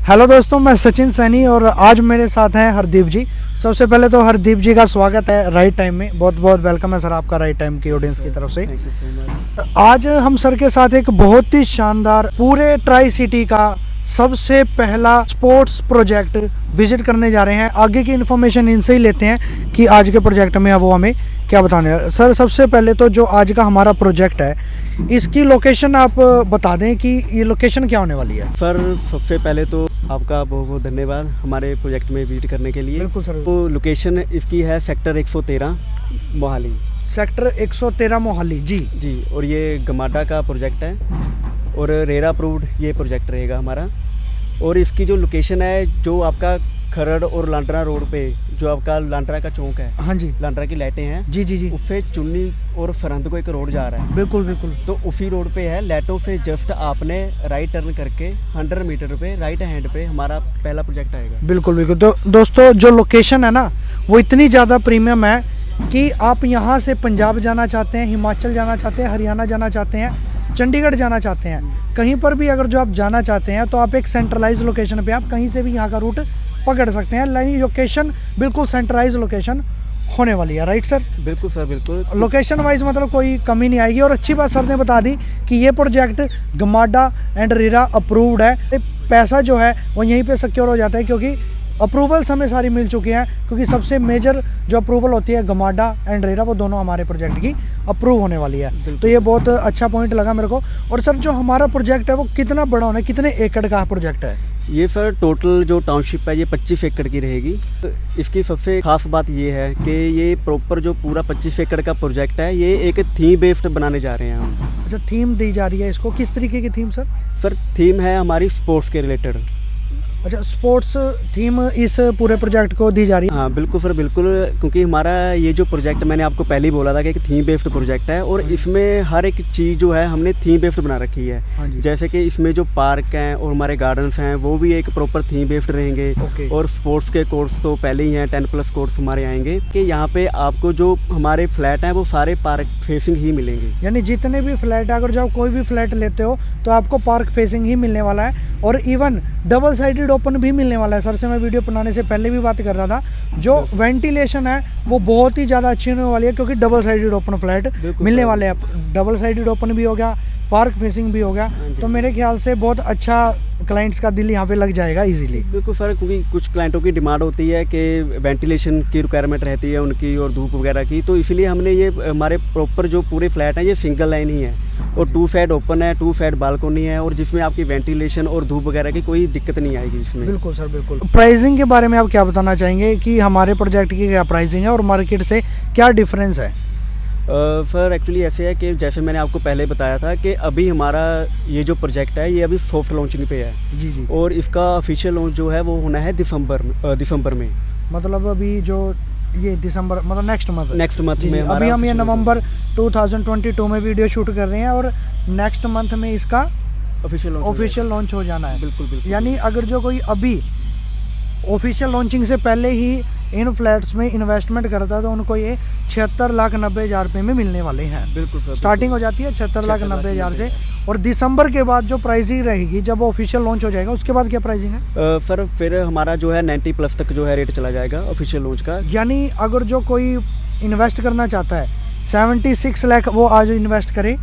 Hello दोस्तों, मैं सचिन सैनी और आज मेरे साथ हैं हरदीप जी। सबसे पहले तो हरदीप जी का स्वागत है राइट टाइम में। बहुत बहुत वेलकम है सर आपका राइट टाइम की ऑडियंस की तरफ से। आज हम सर के साथ एक बहुत ही शानदार पूरे ट्राई सिटी का सबसे पहला स्पोर्ट्स प्रोजेक्ट विजिट करने जा रहे हैं। आगे की इन्फॉर्मेशन इनसे ही लेते हैं कि आज के प्रोजेक्ट में वो हमें क्या बताने हैं। सर सबसे पहले तो जो आज का हमारा प्रोजेक्ट है इसकी लोकेशन आप बता दें कि ये लोकेशन क्या होने वाली है। सर सबसे पहले तो आपका बहुत बहुत धन्यवाद हमारे प्रोजेक्ट में विजिट करने के लिए। बिल्कुल सर। तो लोकेशन इसकी है सेक्टर 113 मोहाली। सेक्टर 113 मोहाली जी। और ये गमाडा का प्रोजेक्ट है और रेरा अप्रूव्ड ये प्रोजेक्ट रहेगा हमारा। और इसकी जो लोकेशन है जो आपका खरड़ और लांडरा रोड पे जो आपका लांडरा का चौक है, हाँ जी, लांडरा की लाइटें हैं जी, उससे चुन्नी और फरंद को एक रोड जा रहा है। बिल्कुल। तो उसी रोड पे है, लाइटों से जस्ट आपने राइट टर्न करके 100 मीटर पे राइट हैंड पे हमारा पहला प्रोजेक्ट आएगा। बिल्कुल। तो दोस्तों जो लोकेशन है ना वो इतनी ज़्यादा प्रीमियम है कि आप यहाँ से पंजाब जाना चाहते हैं, हिमाचल जाना चाहते हैं, हरियाणा जाना चाहते हैं, चंडीगढ़ जाना चाहते हैं, कहीं पर भी अगर जो आप जाना चाहते हैं तो आप एक सेंट्रलाइज लोकेशन पे आप कहीं से भी यहाँ का रूट पकड़ सकते हैं। लाइन लोकेशन बिल्कुल सेंट्रलाइज लोकेशन होने वाली है, राइट सर? बिल्कुल सर, बिल्कुल। लोकेशन वाइज मतलब कोई कमी नहीं आएगी। और अच्छी बात सर ने बता दी कि ये project GMADA and RERA approved है। पैसा जो है वो यहीं पे सिक्योर हो जाता है क्योंकि अप्रूवल्स हमें सारी मिल चुकी हैं, क्योंकि सबसे मेजर जो अप्रूवल होती है गमाडा एंड रेरा वो दोनों हमारे प्रोजेक्ट की अप्रूव होने वाली है। तो ये बहुत अच्छा पॉइंट लगा मेरे को। और सर जो हमारा प्रोजेक्ट है वो कितना बड़ा होना है, कितने एकड़ का प्रोजेक्ट है? ये सर टोटल जो टाउनशिप है ये 25 एकड़ की रहेगी। तो इसकी सबसे खास बात ये है कि ये प्रॉपर जो पूरा 25 एकड़ का प्रोजेक्ट है ये एक थीम बेस्ड बनाने जा रहे हैं हम। अच्छा, थीम दी जा रही है इसको, किस तरीके की थीम सर? सर थीम है हमारी स्पोर्ट्स के रिलेटेड। अच्छा, स्पोर्ट्स थीम इस पूरे प्रोजेक्ट को दी जा रही है? हाँ बिल्कुल सर, बिल्कुल। क्योंकि हमारा ये जो प्रोजेक्ट मैंने आपको पहले ही बोला था कि एक थीम बेस्ड प्रोजेक्ट है और इसमें हर एक चीज़ जो है हमने थीम बेस्ड बना रखी है। हाँ जी। जैसे कि इसमें जो पार्क हैं और हमारे गार्डन्स हैं वो भी एक प्रॉपर थीम बेस्ड रहेंगे। ओके। और स्पोर्ट्स के कोर्स तो पहले ही हैं, 10+ कोर्स हमारे आएंगे कि यहाँ पे आपको जो हमारे फ्लैट हैं वो सारे पार्क फेसिंग ही मिलेंगे। यानी जितने भी फ्लैट है, अगर जो आप कोई भी फ्लैट लेते हो तो आपको पार्क फेसिंग ही मिलने वाला है। और इवन डबल साइडेड ओपन भी मिलने वाला है। सर से मैं वीडियो बनाने से पहले भी बात कर रहा था, जो वेंटिलेशन है वो बहुत ही ज़्यादा अच्छी होने वाली है क्योंकि डबल साइडेड ओपन फ्लैट मिलने वाले हैं। डबल साइडेड ओपन भी हो गया, पार्क फेसिंग भी हो गया, तो मेरे ख्याल से बहुत अच्छा क्लाइंट्स का दिल यहाँ पे लग जाएगा इजीली। बिल्कुल सर, क्योंकि कुछ क्लाइंटों की डिमांड होती है कि वेंटिलेशन की रिक्वायरमेंट रहती है उनकी और धूप वगैरह की, तो इसीलिए हमने ये हमारे प्रॉपर जो पूरे फ्लैट हैं ये सिंगल लाइन ही है और 2 साइड ओपन है, 2 साइड बालकोनी है और जिसमें आपकी वेंटिलेशन और धूप वगैरह की कोई दिक्कत नहीं आएगी इसमें। बिल्कुल सर, बिल्कुल। प्राइसिंग के बारे में आप क्या बताना चाहेंगे कि हमारे प्रोजेक्ट की क्या प्राइसिंग है और मार्केट से क्या डिफरेंस है? सर एक्चुअली ऐसे है कि जैसे मैंने आपको पहले बताया था कि अभी हमारा ये जो प्रोजेक्ट है ये अभी सॉफ्ट लॉन्चिंग पे है जी। और इसका ऑफिशियल लॉन्च जो है वो होना है दिसंबर में। मतलब अभी जो ये दिसंबर मतलब नेक्स्ट मंथ में अभी हम ये नवंबर 2022 में वीडियो शूट कर रहे हैं और नेक्स्ट मंथ में इसका ऑफिशियल लॉन्च हो जाना है। बिल्कुल। यानी अगर जो कोई अभी ऑफिशियल लॉन्चिंग से पहले ही इन फ्लैट्स में इन्वेस्टमेंट करता है तो उनको ये 76,90,000 रुपये में मिलने वाले हैं। बिल्कुल सर, स्टार्टिंग हो जाती है 76,90,000 से। और दिसंबर के बाद जो प्राइसिंग रहेगी जब ऑफिशियल लॉन्च हो जाएगा उसके बाद क्या प्राइसिंग है? सर फिर हमारा जो है 90+ तक जो है रेट चला जाएगा ऑफिशियल लॉन्च का। यानी अगर जो कोई इन्वेस्ट करना चाहता है 76 लाख वो आज इन्वेस्ट करे,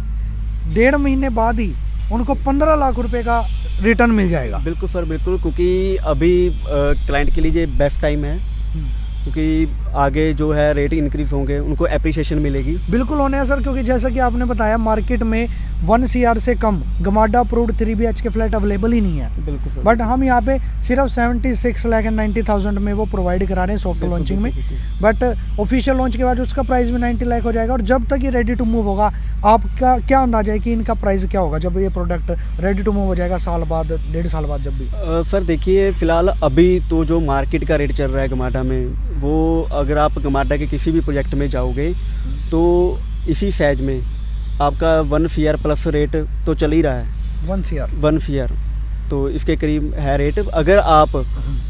1.5 महीने बाद ही उनको 15 लाख रुपए का रिटर्न मिल जाएगा। बिल्कुल सर, बिल्कुल। क्योंकि अभी क्लाइंट के लिए ये बेस्ट टाइम है क्योंकि आगे जो है रेट इंक्रीज होंगे, उनको एप्रिसिएशन मिलेगी। बिल्कुल होने हैं सर, क्योंकि जैसा कि आपने बताया मार्केट में 1 CR से कम GMADA approved 3 BHK flat available ही नहीं है। बिल्कुल सर। बट हम यहाँ पे सिर्फ 76,90,000 में वो प्रोवाइड करा रहे हैं सॉफ्ट लॉन्चिंग में। बट ऑफिशियल लॉन्च के बाद उसका प्राइस भी 90 लाख हो जाएगा। और जब तक ये रेडी टू मूव होगा आपका क्या अंदाजा है कि इनका प्राइस क्या होगा जब ये प्रोडक्ट रेडी टू मूव हो जाएगा, साल बाद 1.5 साल बाद जब भी? सर देखिए, फिलहाल अभी तो जो मार्केट का रेट चल रहा है गमाडा में, वो अगर आप गमाडा के किसी भी प्रोजेक्ट में जाओगे तो इसी साइज में आपका 1 CR प्लस रेट तो चल ही रहा है। 1 CR 1 CR तो इसके करीब है रेट। अगर आप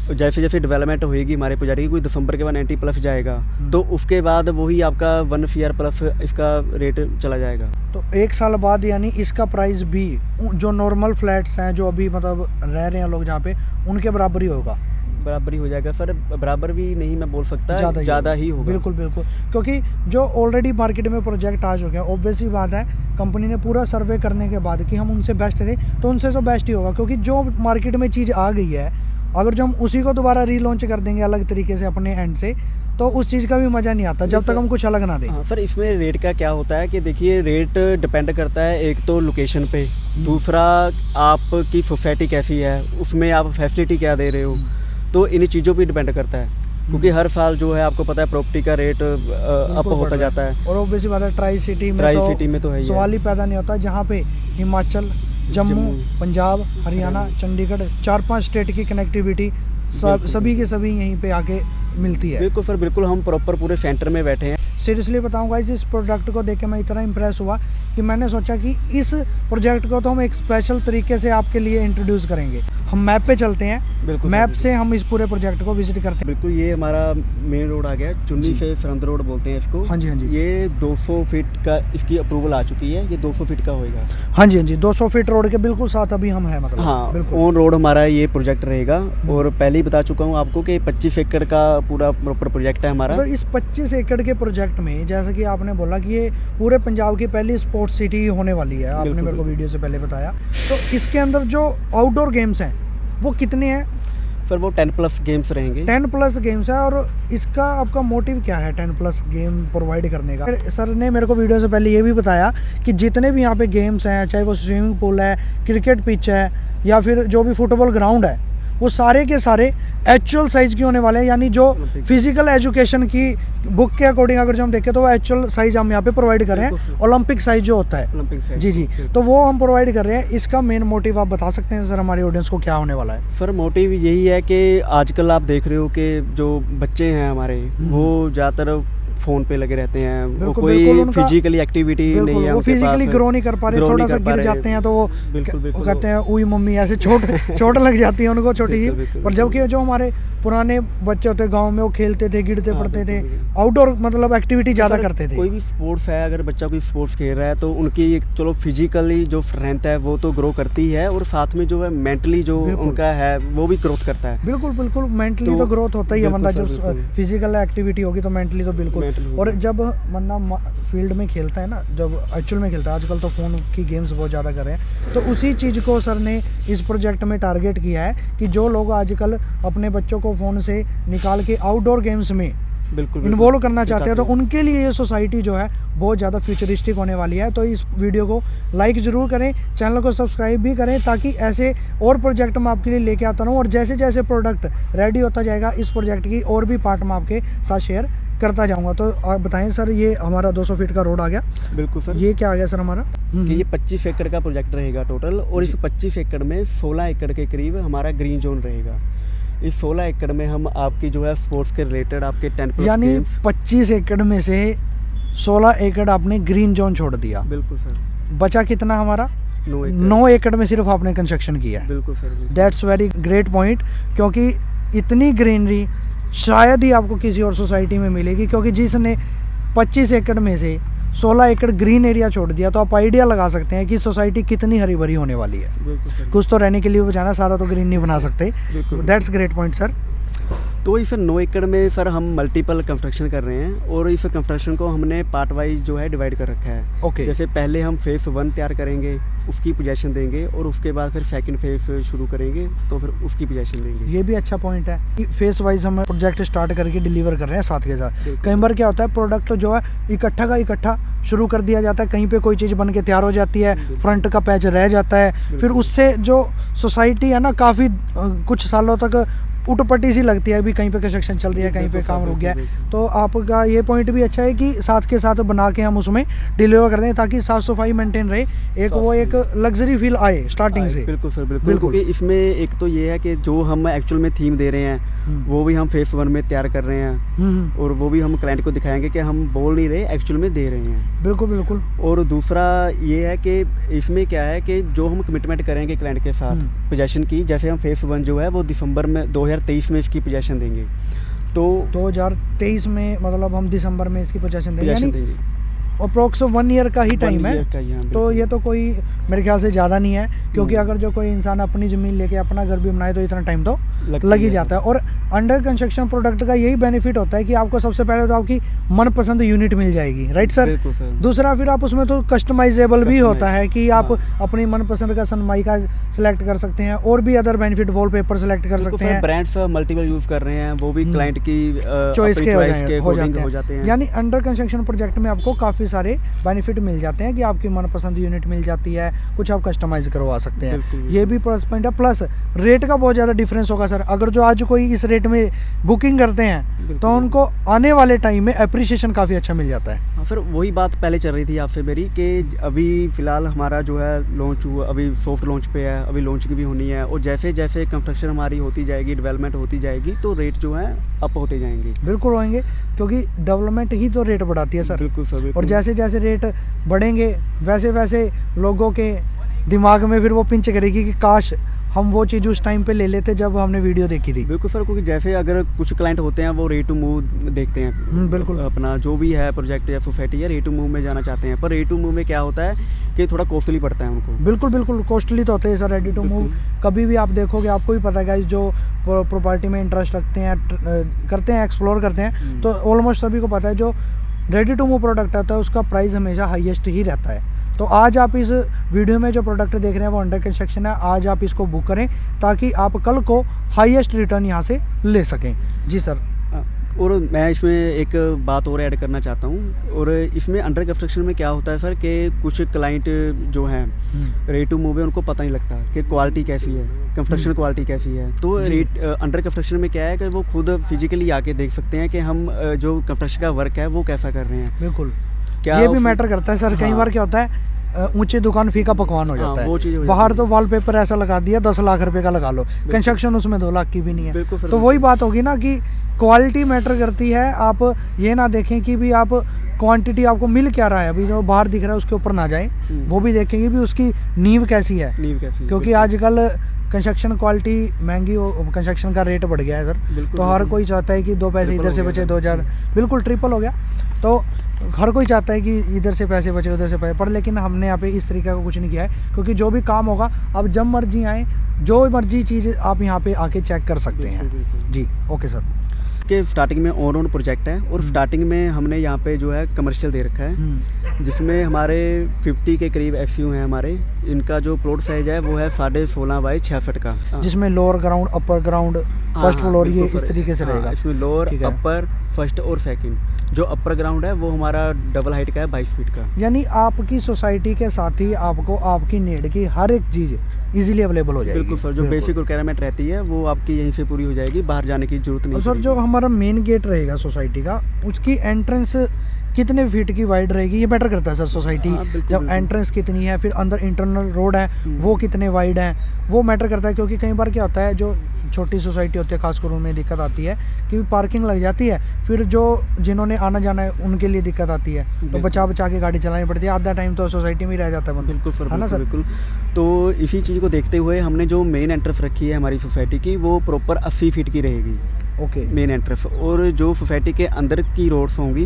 जैसे जैसे डेवलपमेंट होएगी हमारे प्रोजेक्ट की, कोई दिसंबर के बाद 90+ जाएगा, तो उसके बाद वही आपका 1 ईयर प्लस इसका रेट चला जाएगा। तो 1 साल बाद यानी इसका प्राइस भी जो नॉर्मल फ्लैट्स हैं जो अभी मतलब रह रहे हैं लोग जहाँ पे, उनके बराबर ही होगा। बराबर ही हो जाएगा सर, बराबर भी नहीं मैं बोल सकता, ज़्यादा ही होगा। बिल्कुल बिल्कुल, क्योंकि जो ऑलरेडी मार्केट में प्रोजेक्ट आ चुके हैं, ऑब्वियस ही बात है, कंपनी ने पूरा सर्वे करने के बाद कि हम उनसे बेस्ट दें तो उनसे तो बेस्ट ही होगा, क्योंकि जो मार्केट में चीज़ आ गई है अगर जो हम उसी को दोबारा रीलॉन्च कर देंगे अलग तरीके से अपने एंड से, तो उस चीज़ का भी मज़ा नहीं आता जब तक हम कुछ अलग ना दें। हाँ सर, इसमें रेट का क्या होता है कि देखिए रेट डिपेंड करता है एक तो लोकेशन पे, दूसरा आपकी सोसाइटी कैसी है, उसमें आप फैसिलिटी क्या दे रहे हो, तो इन चीज़ों पे डिपेंड करता है। क्योंकि हर साल जो है आपको पता है प्रॉपर्टी का रेट अप होता जाता है। और ऑब्वियसली बात है ट्राई सिटी में तो है सवाल ही पैदा नहीं होता, जहाँ पे हिमाचल, जम्मू, पंजाब, हरियाणा, चंडीगढ़ 4-5 स्टेट की कनेक्टिविटी सभी के सभी यहीं पे आके मिलती है। बिल्कुल सर, बिल्कुल हम प्रॉपर पूरे सेंटर में बैठे हैं। सीरियसली बताऊँ गाइस, इस प्रोजेक्ट को देख के मैं इतना इम्प्रेस हुआ कि मैंने सोचा कि इस प्रोजेक्ट को तो हम एक स्पेशल तरीके से आपके लिए इंट्रोड्यूस करेंगे। हम मैप पे चलते हैं, बिल्कुल मैप से हम इस पूरे प्रोजेक्ट को विजिट करते हैं। बिल्कुल, ये हमारा मेन रोड आ गया, चुन्नी से सरंद रोड बोलते हैं इसको। हाँ जी हाँ जी। ये 200 फीट का इसकी अप्रूवल आ चुकी है, ये 200 फीट का होएगा। हाँ जी हाँ जी, 200 फीट रोड के बिल्कुल साथ अभी हम हैं, मतलब हाँ, बिल्कुल ऑन रोड हमारा ये प्रोजेक्ट रहेगा। और पहले ही बता चुका हूँ आपको कि 25 एकड़ का पूरा प्रॉपर प्रोजेक्ट है हमारा। तो इस 25 एकड़ के प्रोजेक्ट में जैसा कि आपने बोला कि ये पूरे पंजाब की पहली स्पोर्ट्स सिटी होने वाली है, आपने मेरे को वीडियो से पहले बताया। तो इसके अंदर जो आउटडोर गेम्स हैं वो कितने हैं सर? वो 10+ गेम्स रहेंगे। 10+ गेम्स है। और इसका आपका मोटिव क्या है 10+ गेम प्रोवाइड करने का? सर ने मेरे को वीडियो से पहले ये भी बताया कि जितने भी यहाँ पे गेम्स हैं, चाहे वो स्विमिंग पूल है, क्रिकेट पिच है, या फिर जो भी फुटबॉल ग्राउंड है, वो सारे के सारे एक्चुअल साइज़ के होने वाले हैं। यानी जो फिजिकल एजुकेशन की बुक के अकॉर्डिंग अगर जो हम देखें तो वो एक्चुअल साइज़ हम यहाँ पे प्रोवाइड कर रहे हैं, ओलंपिक साइज़ जो होता है। ओलंपिक साइज़, जी जी, तो वो हम प्रोवाइड कर रहे हैं। इसका मेन मोटिव आप बता सकते हैं सर हमारी ऑडियंस को क्या होने वाला है? सर मोटिव यही है कि आजकल आप देख रहे हो कि जो बच्चे हैं हमारे, वो ज़्यादातर फ़ोन पे लगे रहते हैं, वो कोई फिजिकली एक्टिविटी नहीं है, वो फिजिकली ग्रो नहीं कर पा रहे, थोड़ा सा गिर जाते हैं तो वो कहते हैं उई मम्मी, ऐसे चोट लग जाती है उनको छोटी सी। और जबकि जो हमारे पुराने बच्चे होते गांव में, वो खेलते थे, गिरते पड़ते थे, आउटडोर मतलब एक्टिविटी ज़्यादा करते थे। कोई भी स्पोर्ट्स है, अगर बच्चा कोई स्पोर्ट्स खेल रहा है तो उनकी चलो फिजिकली जो स्ट्रेंथ है वो तो ग्रो करती है, और साथ में जो है मेंटली जो उनका है वो भी ग्रोथ करता है। बिल्कुल बिल्कुल, मेंटली तो ग्रोथ होता ही है बंदा, जब फिजिकल एक्टिविटी होगी तो मेंटली तो बिल्कुल। और जब बंदा फील्ड में खेलता है ना, जब एक्चुअल में खेलता है, आजकल तो फ़ोन की गेम्स बहुत ज़्यादा कर रहे हैं, तो उसी चीज़ को सर ने इस प्रोजेक्ट में टारगेट किया है कि जो लोग आजकल अपने बच्चों को फ़ोन से निकाल के आउटडोर गेम्स में बिल्कुल इन्वॉल्व करना चाहते हैं, तो उनके लिए ये सोसाइटी जो है बहुत ज़्यादा फ्यूचरिस्टिक होने वाली है। तो इस वीडियो को लाइक ज़रूर करें, चैनल को सब्सक्राइब भी करें, ताकि ऐसे और प्रोजेक्ट मैं आपके लिए लेके आता रहूँ। और जैसे जैसे प्रोडक्ट रेडी होता जाएगा, इस प्रोजेक्ट की और भी पार्ट मैं आपके साथ शेयर करता जाऊंगा। तो आप बताएं सर, ये हमारा 200 फीट का रोड आ गया। बिल्कुल सर। ये क्या आ गया सर हमारा? कि ये 25 एकड़ का प्रोजेक्ट रहेगा टोटल, और इस 25 एकड़ में 16 एकड़ के करीब हमारा ग्रीन जोन रहेगा। इस 16 एकड़ में हम आपकी जो है स्पोर्ट्स के रिलेटेड आपके 10+ यानी 25 एकड़ में से 16 एकड़ आपने ग्रीन जोन छोड़ दिया। बिल्कुल सर। बचा कितना हमारा? 9 एकड़ में सिर्फ आपने कंस्ट्रक्शन किया है। बिल्कुल sir. That's very great point, क्योंकि इतनी ग्रीनरी शायद ही आपको किसी और सोसाइटी में मिलेगी, क्योंकि जिसने 25 एकड़ में से 16 एकड़ ग्रीन एरिया छोड़ दिया, तो आप आइडिया लगा सकते हैं कि सोसाइटी कितनी हरी भरी होने वाली है। कुछ तो रहने के लिए बचाना, सारा तो ग्रीन नहीं बना सकते। That's great point sir. तो इस 9 एकड़ में सर हम मल्टीपल कंस्ट्रक्शन कर रहे हैं, और इस कंस्ट्रक्शन को हमने पार्ट वाइज जो है डिवाइड कर रखा है। ओके। जैसे पहले हम फेज़ 1 तैयार करेंगे, उसकी पोजीशन देंगे, और उसके बाद फिर सेकंड फेज़ शुरू करेंगे तो फिर उसकी पोजीशन देंगे। ये भी अच्छा पॉइंट है कि फेस वाइज हम प्रोजेक्ट स्टार्ट करके डिलीवर कर रहे हैं साथ के साथ। कई बार क्या होता है, प्रोडक्ट जो है इकट्ठा का इकट्ठा शुरू कर दिया जाता है, कहीं पे कोई चीज़ बन के तैयार हो जाती है, फ्रंट का पैच रह जाता है, फिर उससे जो सोसाइटी है ना काफ़ी कुछ सालों तक उटपटी सी लगती है, अभी कहीं पे कंस्ट्रक्शन चल रही है, कहीं पे काम रुक गया है। तो आपका ये पॉइंट भी अच्छा है कि साथ के साथ बना के हम उसमें डिलीवर कर दें, ताकि साफ सफाई मेंटेन रहे, एक वो एक लग्जरी फील आए स्टार्टिंग से। बिल्कुल सर, बिल्कुल। क्योंकि इसमें एक तो ये है कि जो हम एक्चुअल में थीम दे रहे हैं वो भी हम फेज़ 1 में तैयार कर रहे हैं, और वो भी हम क्लाइंट को दिखाएंगे कि हम बोल नहीं रहे, एक्चुअल में दे रहे हैं। बिल्कुल बिल्कुल। और दूसरा ये है कि इसमें क्या है कि जो हम कमिटमेंट करेंगे क्लाइंट के साथ पोजीशन की, जैसे हम फेज़ 1 जो है वो दिसंबर में 2023 में इसकी पोजेसन देंगे। तो 2023 में मतलब हम दिसंबर में इसकी पोजेसन देंगे, पोजेसन यानी देंगे। अप्रोक्स 1 ईयर का ही टाइम 1 है। ईयर का ही, हाँ, तो बिल्कुल। ये तो कोई मेरे ख्याल से ज़्यादा नहीं है, क्योंकि अगर जो कोई इंसान अपनी ज़मीन लेके अपना घर भी बनाए तो इतना टाइम तो लगती लग ही है। जाता है। और अंडर कंस्ट्रक्शन प्रोडक्ट का यही बेनिफिट होता है कि आपको सबसे पहले तो आपकी मनपसंद यूनिट मिल जाएगी, राइट सर। बिल्कुल सर। दूसरा फिर आप उसमें तो कस्टमाइजेबल भी होता है कि आप हाँ। अपनी मनपसंद का सनमाइका सिलेक्ट कर सकते हैं, और भी अदर बेनिफिट वॉलपेपर सेलेक्ट कर सकते हैं। ब्रांड्स मल्टीपल यूज कर रहे हैं, वो भी क्लाइंट की चॉइस अपनी के choice के हो according हो जाते जाते हैं। हैं। यानी अंडर कंस्ट्रक्शन प्रोजेक्ट में आपको काफ़ी सारे बेनिफिट मिल जाते हैं कि आपकी मनपसंद यूनिट मिल जाती है, कुछ आप कस्टमाइज करवा सकते हैं। बिल्कुल, ये भी प्लस पॉइंट है। प्लस रेट का बहुत ज़्यादा डिफरेंस होगा सर। अगर जो आज कोई इस रेट में बुकिंग करते हैं बिल्कुल, तो उनको आने वाले टाइम में अप्रिसिएशन काफ़ी अच्छा मिल जाता है। हाँ, फिर वही बात पहले चल रही थी आपसे मेरी कि अभी फ़िलहाल हमारा जो है लॉन्च हुआ, अभी सॉफ्ट लॉन्च पे है, अभी लॉन्च की भी होनी है, और जैसे जैसे कंस्ट्रक्शन हमारी होती जाएगी, डेवलपमेंट होती जाएगी, तो रेट जो है अप होते जाएंगे। बिल्कुल होंगे, क्योंकि डेवलपमेंट ही तो रेट बढ़ाती है सर। बिल्कुल सर, और बिल्कुल। जैसे जैसे रेट बढ़ेंगे वैसे वैसे लोगों के दिमाग में फिर वो पिंच करेगी कि काश हम वो चीज़ उस टाइम पे ले लेते जब हमने वीडियो देखी थी। बिल्कुल सर, क्योंकि जैसे अगर कुछ क्लाइंट होते हैं वो रेट टू मूव देखते हैं, बिल्कुल। अपना जो भी है प्रोजेक्ट या सोसाइटी है, रेट टू मूव में जाना चाहते हैं, पर रेट टू मूव में क्या होता है कि थोड़ा कॉस्टली पड़ता है उनको। बिल्कुल बिल्कुल कॉस्टली तो होते हैं सर रेडी टू मूव। कभी भी आप देखोगे आपको भी पता है guys, जो प्रॉपर्टी में इंटरेस्ट रखते हैं, करते हैं, एक्सप्लोर करते हैं, तो ऑलमोस्ट सभी को पता है जो रेडी टू मूव प्रोडक्ट आता है उसका प्राइस हमेशा हाईएस्ट ही रहता है। तो आज आप इस वीडियो में जो प्रोडक्ट देख रहे हैं वो अंडर कंस्ट्रक्शन है, आज आप इसको बुक करें ताकि आप कल को हाईएस्ट रिटर्न यहाँ से ले सकें। जी सर। और मैं इसमें एक बात और ऐड करना चाहता हूँ, और इसमें अंडर कंस्ट्रक्शन में क्या होता है सर कि कुछ क्लाइंट जो हैं रेट टू मूव है उनको पता नहीं लगता कि क्वालिटी कैसी है, कंस्ट्रक्शन क्वालिटी कैसी है। तो रेट अंडर कंस्ट्रक्शन में क्या है कि वो खुद फिजिकली आके देख सकते हैं कि हम जो कंस्ट्रक्शन का वर्क है वो कैसा कर रहे हैं। बिल्कुल, क्या ये भी उसमें- मैटर करता है सर। कई हाँ। बार क्या होता है ऊंची दुकान फीका पकवान हो जाता वो चीज़ हो है। जाती बाहर है। तो वॉलपेपर ऐसा लगा दिया 10 लाख रुपए का लगा लो, कंस्ट्रक्शन उसमें 2 लाख की भी नहीं है। बिल्कुल सर, तो वही बात होगी ना कि क्वालिटी मैटर करती है। आप ये ना देखें कि भी आप क्वांटिटी आपको मिल क्या रहा है, अभी जो बाहर दिख रहा है उसके ऊपर ना जाएं, वो भी देखेंगे भी उसकी नींव कैसी है। नींव कैसी है, क्योंकि बिल्कुल। आजकल कंस्ट्रक्शन क्वालिटी महंगी हो, कंस्ट्रक्शन का रेट बढ़ गया है सर। बिल्कुल, तो हर बिल्कुल। कोई चाहता है कि 2 पैसे ट्रिपल इधर हो से गया बचे, है। 2000 बिल्कुल ट्रिपल हो गया। तो हर कोई चाहता है कि इधर से पैसे बचे उधर से पैसे, पर लेकिन हमने यहाँ पे इस तरीके का कुछ नहीं किया है, क्योंकि जो भी काम होगा आप जब मर्जी आए, जो मर्जी चीज़ आप यहाँ पे आके चेक कर सकते हैं। बिल्कुल, बिल्कुल। जी ओके सर। के स्टार्टिंग में ऑन रोड प्रोजेक्ट है, और स्टार्टिंग में हमने यहाँ पे जो है कमर्शियल दे रखा है, जिसमें हमारे 50 के करीब एफयू हैं हमारे। इनका जो प्लॉट साइज है वो है 16.5 बाई 66 का, जिसमें lower ground, upper ground, first floor, ये इस तरीके से रहेगा। इसमें लोअर, ठीक है। अपर, फर्स्ट और सेकंड। जो अपर ग्राउंड है वो हमारा डबल हाइट का है, 22 फीट का। यानी आपकी सोसाइटी के साथ ही आपको आपकी नीड की हर एक चीज़ इजीली अवेलेबल हो जाएगी। बिल्कुल सर, जो बेसिक रिक्वायरमेंट रहती है वो आपकी यहीं से पूरी हो जाएगी, बाहर जाने की जरूरत नहीं और सर पड़ेगी। जो हमारा मेन गेट रहेगा सोसाइटी का, उसकी एंट्रेंस कितने फीट की वाइड रहेगी, ये मैटर करता है सर। सोसाइटी हाँ, बिल्कुल, जब बिल्कुल। एंट्रेंस कितनी है, फिर अंदर इंटरनल रोड है वो कितने वाइड है, वो मैटर करता है। क्योंकि कई बार क्या होता है, जो छोटी सोसाइटी होती है खासकर उनमें दिक्कत आती है कि पार्किंग लग जाती है, फिर जो जिन्होंने आना जाना है उनके लिए दिक्कत आती है, तो बिल्कुल। बचा बचा के गाड़ी चलानी पड़ती है। आधा टाइम तो सोसाइटी में ही रह जाता है बंदा। बिल्कुल सर, है ना बिल्कुल सर? बिल्कुल। तो इसी चीज़ को देखते हुए हमने जो मेन एंट्रेंस रखी है हमारी सोसाइटी की, वो प्रॉपर 80 फीट की रहेगी ओके। Main entrance. और जो सोसाइटी के अंदर की रोड्स होंगी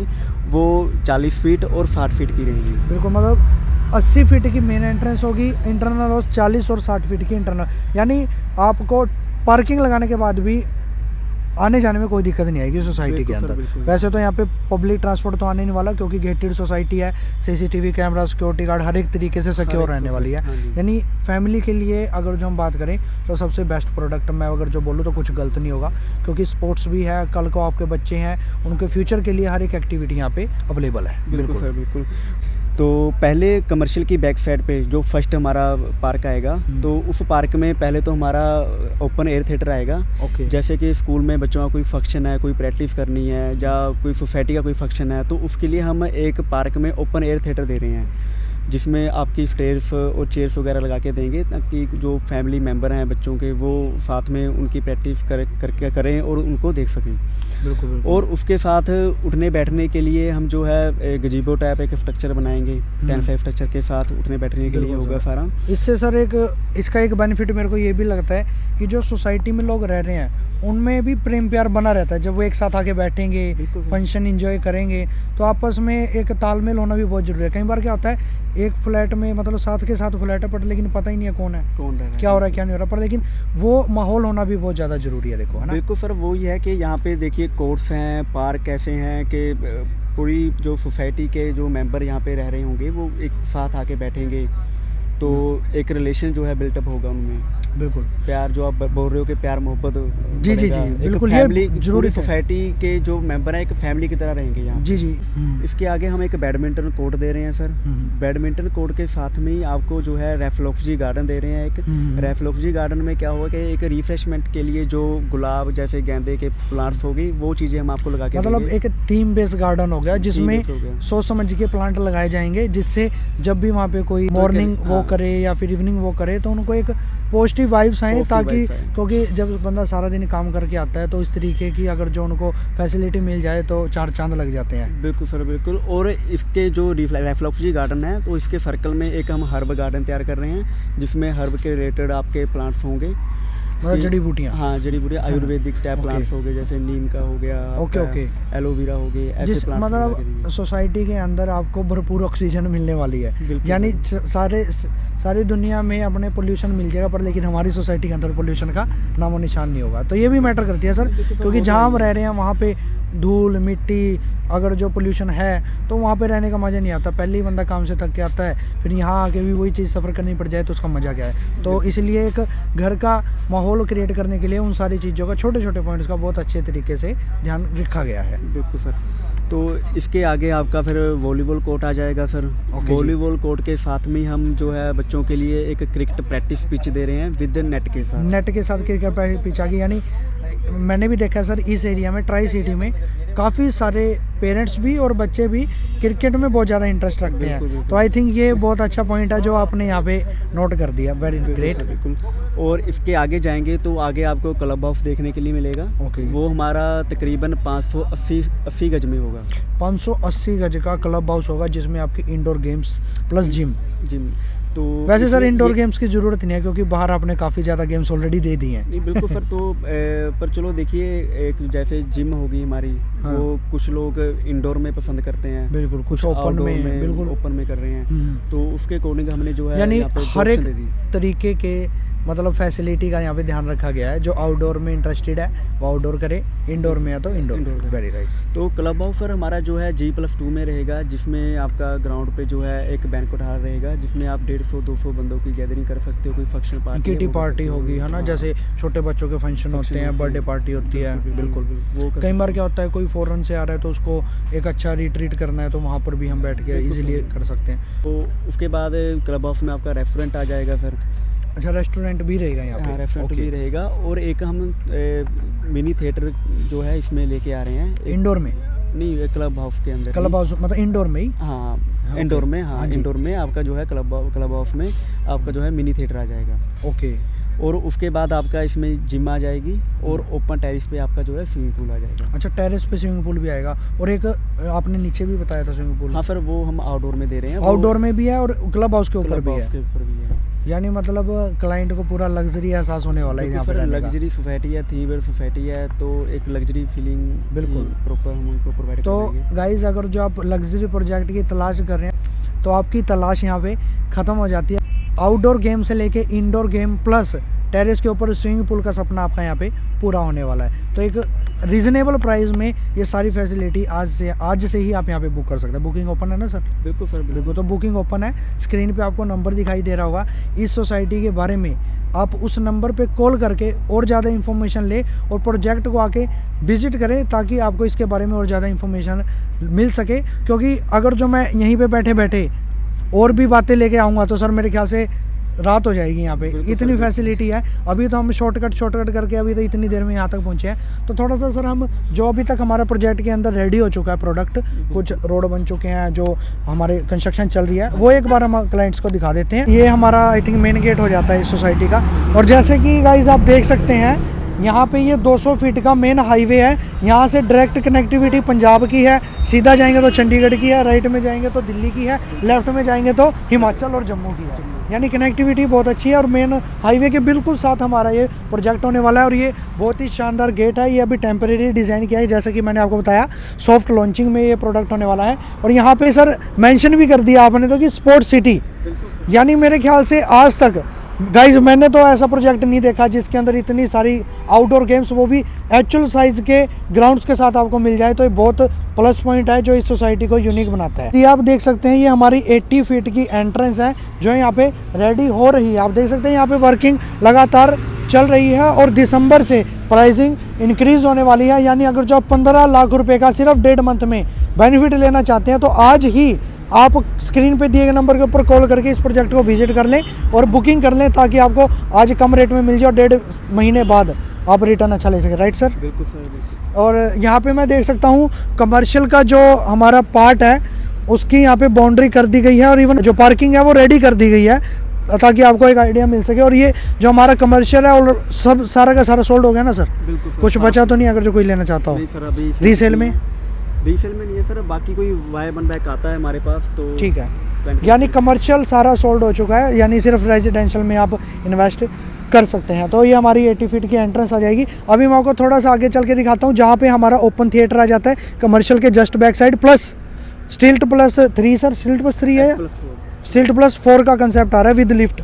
वो 40 फीट और 60 फीट की रहेंगी। बिल्कुल, मतलब 80 फीट की मेन एंट्रेंस होगी, इंटरनल और 40 और 60 फीट की इंटरनल। यानी आपको पार्किंग लगाने के बाद भी आने जाने में कोई दिक्कत नहीं आएगी सोसाइटी के बिल्कुल सर, अंदर। बिल्कुल। वैसे तो यहाँ पे पब्लिक ट्रांसपोर्ट तो आने नहीं वाला, क्योंकि गेटेड सोसाइटी है, सीसीटीवी कैमरा, सिक्योरिटी गार्ड हर एक तरीके से सिक्योर एक रहने वाली है। हाँ जी। यानी फैमिली के लिए अगर जो हम बात करें तो सबसे बेस्ट प्रोडक्ट, मैं अगर जो बोलूँ तो कुछ गलत नहीं होगा, क्योंकि स्पोर्ट्स भी है, कल को आपके बच्चे हैं उनके फ्यूचर के लिए हर एक एक्टिविटी यहाँ पे अवेलेबल है। बिल्कुल सर, बिल्कुल। तो पहले कमर्शियल की बैक साइड पे जो फर्स्ट हमारा पार्क आएगा, तो उस पार्क में पहले तो हमारा ओपन एयर थिएटर आएगा। ओके। जैसे कि स्कूल में बच्चों का कोई फंक्शन है, कोई प्रैक्टिस करनी है, या कोई सोसाइटी का कोई फंक्शन है, तो उसके लिए हम एक पार्क में ओपन एयर थिएटर दे रहे हैं, जिसमें आपकी स्टेज और चेयर्स वगैरह लगा के देंगे, ताकि जो फैमिली मेम्बर हैं बच्चों के वो साथ में उनकी प्रैक्टिस करके करें और उनको देख सकें। बिल्कुल बिल्कुल। और उसके साथ उठने बैठने के लिए हम जो है गजीबो टाइप एक स्ट्रक्चर बनाएंगे, 10 साइड स्ट्रक्चर के साथ उठने बैठने के लिए बिल्कुल होगा सर। सारा। इससे सर एक इसका एक बेनिफिट मेरे को ये भी लगता है कि जो सोसाइटी में लोग रह रहे हैं उनमें भी प्रेम प्यार बना रहता है। जब वो एक साथ आके बैठेंगे, बिल्कुल सर। फंक्शन एंजॉय करेंगे, तो आपस में एक तालमेल होना भी बहुत जरूरी है। कई बार क्या होता है, एक फ्लैट में मतलब साथ के साथ फ्लैट है, पर लेकिन पता ही नहीं है कौन है, कौन रह रहा है, क्या हो रहा है, क्या नहीं हो रहा, पर लेकिन वो माहौल होना भी बहुत ज़्यादा जरूरी है, देखो, है ना। बिल्कुल सर। वो ही है कि यहाँ पे देखिए कोर्ट्स हैं, पार्क ऐसे हैं कि पूरी जो सोसाइटी के जो मेंबर यहाँ पे रह रहे होंगे वो एक साथ आके बैठेंगे, तो एक रिलेशन जो है बिल्टअप होगा उनमें। बिल्कुल। प्यार जो आप बोल रहे हो कि प्यार मोहब्बत जी, जी, बढ़ेगा। जी, एक बिल्कुल, ये फैमिली, ज़रूरी पूरी है। सोसाइटी के जो मेंबर हैं एक फैमिली की तरह रहेंगे यहाँ। जी, जी। इसके आगे हम एक बैडमिंटन कोर्ट दे रहे हैं सर। बैडमिंटन कोर्ट के साथ में ही आपको जो है रेफ्लेक्सी गार्डन दे रहे हैं एक। रेफ्लेक्सी गार्डन में क्या होगा कि एक रिफ्रेशमेंट के लिए जो गुलाब जैसे गेंदे के प्लांट्स हो गई, वो चीज़ें हम आपको लगा के मतलब देंगे। एक थीम बेस्ड गार्डन हो गया, जिसमें based हो गया। सोच समझ के प्लांट लगाए जाएंगे, जिससे जब भी वहाँ पे कोई मॉर्निंग हाँ। वॉक करे या फिर इवनिंग वॉक करे तो उनको एक पॉजिटिव वाइब्स आए, Positive ताकि vibes आएं। क्योंकि जब बंदा सारा दिन काम करके आता है तो इस तरीके की अगर जो उनको फैसिलिटी मिल जाए तो चार चांद लग जाते हैं। बिल्कुल सर, बिल्कुल। और इसके जो रेफ्लेक्सी गार्डन है, तो इसके सर्कल में एक हम हर्ब गार्डन तैयार कर रहे हैं, जिसमें हर्ब के रिलेटेड आपके प्लांट्स होंगे। मतलब कि- जड़ी बूटियाँ। हाँ, जड़ी बूटियाँ, आयुर्वेदिक टाइप ओके। प्लांट्स हो गए, जैसे नीम का हो गया, ओके, आपका ओके। एलोवेरा हो गए, ऐसे जिस प्लांट्स लगा के मतलब देंगे। सोसाइटी के अंदर आपको भरपूर ऑक्सीजन मिलने वाली है। बिल्कुल यानी सर। सारी दुनिया में अपने पोल्यूशन मिल जाएगा, पर लेकिन हमारी सोसाइटी के अंदर पोल्यूशन का नामो निशान नहीं होगा। तो ये भी मैटर करती है सर, बिल्कुल सर, क्योंकि वो तो जहाँ हम है ही। रह रहे हैं वहाँ पे धूल मिट्टी, अगर जो पोल्यूशन है तो वहाँ पे रहने का मज़ा नहीं आता। पहले ही बंदा काम से थक के आता है, फिर यहाँ आके भी वही चीज़ सफ़र करनी पड़ जाए तो उसका मज़ा क्या है। तो इसलिए एक घर का माहौल क्रिएट करने के लिए उन सारी चीज़ों का, छोटे छोटे पॉइंट्स का बहुत अच्छे तरीके से ध्यान रखा गया है। बिल्कुल सर। तो इसके आगे आपका फिर वॉलीबॉल कोर्ट आ जाएगा सर। ओके जी। वॉलीबॉल कोर्ट के साथ में हम जो है बच्चों के लिए एक क्रिकेट प्रैक्टिस पिच दे रहे हैं विद नेट के साथ। नेट के साथ क्रिकेट पिच आ गई। यानी मैंने भी देखा है सर, इस एरिया में, ट्राई सिटी में काफ़ी सारे पेरेंट्स भी और बच्चे भी क्रिकेट में बहुत ज़्यादा इंटरेस्ट रखते बिल्कुल, हैं। बिल्कुल। तो आई थिंक ये बहुत अच्छा पॉइंट है जो आपने यहाँ पे नोट कर दिया। वेरी बिल्कुल ग्रेट। सर, बिल्कुल। और इसके आगे जाएंगे तो आगे आपको क्लब हाउस देखने के लिए मिलेगा। ओके। वो हमारा तकरीबन 580 गज में होगा। 580 गज का क्लब हाउस होगा, जिसमें आपकी indoor games plus gym. Gym. तो वैसे सर इसमें इंडोर ये- गेम्स की ज़रूरत नहीं है, क्योंकि बाहर आपने काफ़ी ज़्यादा गेम्स ऑलरेडी दे दी हैं। नहीं बिल्कुल सर। तो पर चलो देखिए, एक जैसे जिम होगी हमारी, हाँ। वो कुछ लोग इंडोर में पसंद करते हैं, बिल्कुल, कुछ ओपन आउटडोर में, बिल्कुल। ओपन में कर रहे हैं। तो उसके अकॉर्डिंग हमने जो है यानी यहाँ पे हर एक option दे दी। तरीके के मतलब फैसिलिटी का यहाँ पे ध्यान रखा गया है। जो आउटडोर में इंटरेस्टेड है वो आउटडोर करे, इंडोर में है तो इंडोर। इंडोर करे। Very nice. तो क्लब हाउस सर हमारा जो है G+2 में रहेगा, जिसमें आपका ग्राउंड पे जो है एक बैंक्वेट हॉल रहेगा, जिसमें आप 150-200 बंदों की गैदरिंग कर सकते हो। कोई फंक्शन पार्टी किटी पार्टी होगी, है ना, जैसे छोटे बच्चों के फंक्शन होते हैं, बर्थडे पार्टी होती है। बिल्कुल। वो कर कई बार क्या होता है, कोई फॉरेन से आ रहा है तो उसको एक अच्छा रिट्रीट करना है, तो वहाँ पर भी हम बैठ के बिल्कुल इजीली सर। कर सकते हैं। तो उसके बाद क्लब हाउस में आपका रेस्टोरेंट आ जाएगा सर। अच्छा, रेस्टोरेंट भी रहेगा यहाँ हाँ, पे। Restaurant okay. भी रहेगा। और एक हम मिनी थिएटर जो है इसमें लेके आ रहे हैं। इंडोर में, नहीं, क्लब हाउस के अंदर क्लब ही। हाउस मतलब इंडोर में ही। हाँ, ओके। इंडोर में। हाँ, हाँ जी। इंडोर में आपका जो है क्लब हाउस में आपका जो है मिनी थिएटर आ जाएगा। ओके। और उसके बाद आपका इसमें जिम आ जाएगी, और ओपन टेरिस पे आपका जो है स्विमिंग पूल आ जाएगा। अच्छा, टेरेस पे स्विमिंग पूल भी आएगा, और एक आपने नीचे भी बताया था स्विमिंग पूल। हाँ सर, वो हम आउटडोर में दे रहे हैं। आउटडोर में भी है और क्लब हाउस के ऊपर क्लब भी हाउस है। के ऊपर भी है। यानी मतलब क्लाइंट को पूरा लग्जरी एहसास होने वाला है यहाँ पे सर रहने का। लग्जरी सोसाइटी है, थ्री बेड सोसाइटी है, तो एक लग्जरी फीलिंग बिल्कुल। प्रॉपर हम उनको प्रोवाइड तो करेंगे। गाइज, अगर जो आप लग्जरी प्रोजेक्ट की तलाश कर रहे हैं तो आपकी तलाश यहाँ पे ख़त्म हो जाती है। आउटडोर गेम से लेके इंडोर गेम प्लस टेरेस के ऊपर स्विमिंग पूल का सपना आपका यहाँ पे पूरा होने वाला है। तो एक रीज़नेबल प्राइस में ये सारी फैसिलिटी आज से ही आप यहाँ पे बुक कर सकते हैं। बुकिंग ओपन है ना सर? बिल्कुल सर, बिल्कुल। तो बुकिंग ओपन है। स्क्रीन पे आपको नंबर दिखाई दे रहा होगा। इस सोसाइटी के बारे में आप उस नंबर पे कॉल करके और ज़्यादा इन्फॉर्मेशन ले और प्रोजेक्ट को आके विजिट करें, ताकि आपको इसके बारे में और ज़्यादा इन्फॉर्मेशन मिल सके। क्योंकि अगर जो मैं यहीं पे बैठे बैठे और भी बातें लेके आऊँगा तो सर मेरे ख्याल से रात हो जाएगी यहाँ पे। बिल्कुल इतनी सर, फैसिलिटी है। अभी तो हम शॉर्टकट करके अभी तो इतनी देर में यहाँ तक पहुँचे हैं। तो थोड़ा सा सर हम जो अभी तक हमारा प्रोजेक्ट के अंदर रेडी हो चुका है प्रोडक्ट, कुछ रोड बन चुके हैं, जो हमारे कंस्ट्रक्शन चल रही है, वो एक बार हम क्लाइंट्स को दिखा देते हैं। ये हमारा आई थिंक मेन गेट हो जाता है इस सोसाइटी का। और जैसे कि गाइज आप देख सकते हैं, यहाँ पे ये 200 फीट का मेन हाईवे है। यहाँ से डायरेक्ट कनेक्टिविटी पंजाब की है, सीधा जाएंगे तो चंडीगढ़ की है, राइट में जाएंगे तो दिल्ली की है, लेफ्ट में जाएंगे तो हिमाचल और जम्मू की है। यानी कनेक्टिविटी बहुत अच्छी है और मेन हाईवे के बिल्कुल साथ हमारा ये प्रोजेक्ट होने वाला है। और ये बहुत ही शानदार गेट है, ये अभी टेम्परेरी डिज़ाइन किया है, जैसा कि मैंने आपको बताया सॉफ्ट लॉन्चिंग में ये प्रोडक्ट होने वाला है। और यहाँ पे सर मेंशन भी कर दिया आपने तो कि स्पोर्ट्स सिटी, यानी मेरे ख्याल से आज तक गाइज मैंने तो ऐसा प्रोजेक्ट नहीं देखा जिसके अंदर इतनी सारी आउटडोर गेम्स, वो भी एक्चुअल साइज़ के ग्राउंड्स के साथ आपको मिल जाए, तो ये बहुत प्लस पॉइंट है जो इस सोसाइटी को यूनिक बनाता है। ये आप देख सकते हैं ये हमारी 80 फीट की एंट्रेंस है जो यहाँ पे रेडी हो रही है। आप देख सकते हैं यहाँ पे वर्किंग लगातार चल रही है और दिसंबर से प्राइसिंग इंक्रीज़ होने वाली है। यानी अगर जो आप 15 लाख रुपए का सिर्फ 1.5 मंथ में बेनिफिट लेना चाहते हैं तो आज ही आप स्क्रीन पे दिए गए नंबर के ऊपर कॉल करके इस प्रोजेक्ट को विजिट कर लें और बुकिंग कर लें, ताकि आपको आज कम रेट में मिल जाए और 1.5 महीने बाद आप रिटर्न अच्छा ले सकें। Right sir? बिल्कुल सर, बिल्कुल। और यहाँ पे मैं देख सकता हूँ कमर्शियल का जो हमारा पार्ट है उसकी यहाँ पे बाउंड्री कर दी गई है और इवन जो पार्किंग है वो रेडी कर दी गई है, ताकि आपको एक आइडिया मिल सके। और ये जो हमारा कमर्शियल है और सब सारा का सारा सोल्ड हो गया ना सर? बिल्कुल सर। कुछ बचा तो नहीं अगर जो कोई लेना चाहता हो? नहीं सर, अभी रीसेल में? रीसेल में नहीं है सर, बाकी कोई वाई वन बैक आता है हमारे पास तो ठीक है, यानी कमर्शियल सारा सोल्ड हो चुका है, यानी सिर्फ रेजिडेंशियल में आप इन्वेस्ट कर सकते हैं। तो ये हमारी 80 फीट की एंट्रेंस आ जाएगी। अभी मैं आपको थोड़ा सा आगे चल के दिखाता हूँ जहाँ पे हमारा ओपन थिएटर आ जाता है कमर्शियल के जस्ट बैक साइड, प्लस स्टिल्ट प्लस 3 सर, स्टिल्ट प्लस 3 है, स्टिल्ट प्लस 4 का कंसेप्ट आ रहा है विद लिफ्ट,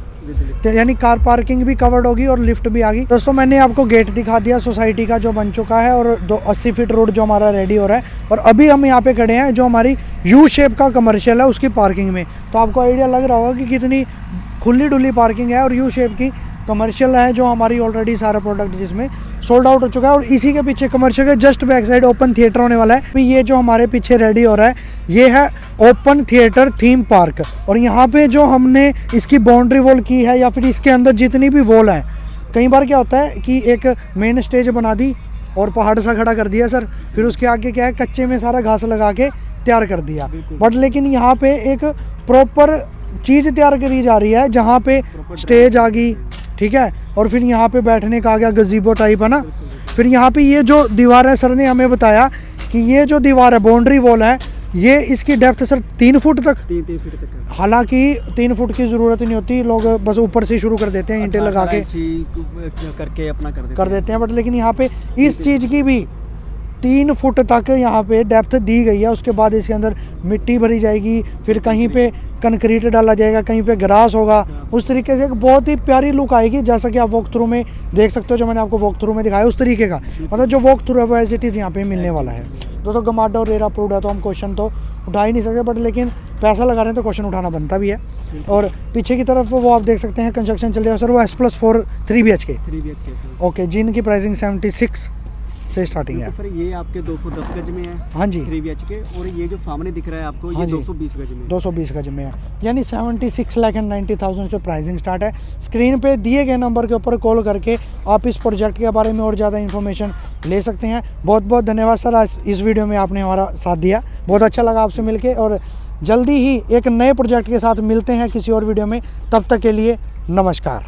यानी कार पार्किंग भी कवर्ड होगी और लिफ्ट भी आ गई। दोस्तों मैंने आपको गेट दिखा दिया सोसाइटी का जो बन चुका है और 80 फीट रोड जो हमारा रेडी हो रहा है। और अभी हम यहाँ पे खड़े हैं जो हमारी यू शेप का कमर्शियल है उसकी पार्किंग में। तो आपको आइडिया लग रहा होगा कि कितनी खुली डुली पार्किंग है और यू शेप की कमर्शियल है जो हमारी ऑलरेडी सारा प्रोडक्ट जिसमें सोल्ड आउट हो चुका है। और इसी के पीछे कमर्शियल के just back side open theatre होने वाला है। ये जो हमारे पीछे रेडी हो रहा है ये है ओपन थिएटर थीम पार्क। और यहाँ पे जो हमने इसकी बाउंड्री वॉल की है या फिर इसके अंदर जितनी भी वॉल है, कई बार क्या होता है कि एक मेन स्टेज बना दी और पहाड़ सा खड़ा कर दिया सर, फिर उसके आगे क्या है कच्चे में सारा घास लगा के तैयार कर दिया। बट लेकिन यहाँ पे एक प्रॉपर चीज़ तैयार करी जा रही है जहाँ पे स्टेज आ गई, ठीक है, और फिर यहाँ पे बैठने का आ गया गजीबो टाइप, है ना। फिर यहाँ पे ये जो दीवार है सर ने हमें बताया कि ये जो दीवार है बाउंड्री वॉल है ये इसकी डेप्थ सर 3 फुट तक, 3 फीट तक। हालांकि 3 फुट की ज़रूरत नहीं होती, लोग बस ऊपर से शुरू कर देते हैं ईंटें लगा के करके अपना कर देते हैं। बट लेकिन यहाँ पे इस चीज़ की भी 3 फुट तक यहाँ पे डेप्थ दी गई है। उसके बाद इसके अंदर मिट्टी भरी जाएगी, फिर कहीं पे कंक्रीट डाला जाएगा, कहीं पे ग्रास होगा। उस तरीके से एक बहुत ही प्यारी लुक आएगी, जैसा कि आप वॉक थ्रू में देख सकते हो, जो मैंने आपको वॉक थ्रू में दिखाया उस तरीके का, मतलब जो वॉक थ्रू है वो एज इट इज़ यहाँ पे मिलने वाला है। दोस्तों गमाडा और रेरा अप्रूव्ड है तो हम क्वेश्चन तो उठा ही नहीं सकते, बट लेकिन पैसा लगा रहे हैं तो क्वेश्चन उठाना बनता भी है। और पीछे की तरफ वो आप देख सकते हैं कंस्ट्रक्शन चल रहा है सर, वो S+4 3 BHK ओके, जिनकी प्राइसिंग 76 से स्टार्टिंग है। सर ये आपके 210 गज में है, हाँ जी 3 BHK, और ये जो सामने दिख रहा है आपको ये 220 गज में है। 220 गज में है, यानी 76,90,000 से प्राइसिंग स्टार्ट है। स्क्रीन पे दिए गए नंबर के ऊपर कॉल करके आप इस प्रोजेक्ट के बारे में और ज़्यादा इन्फॉर्मेशन ले सकते हैं। बहुत बहुत धन्यवाद सर, आज इस वीडियो में आपने हमारा साथ दिया, बहुत अच्छा लगा आपसे मिलके। और जल्दी ही एक नए प्रोजेक्ट के साथ मिलते हैं किसी और वीडियो में, तब तक के लिए नमस्कार।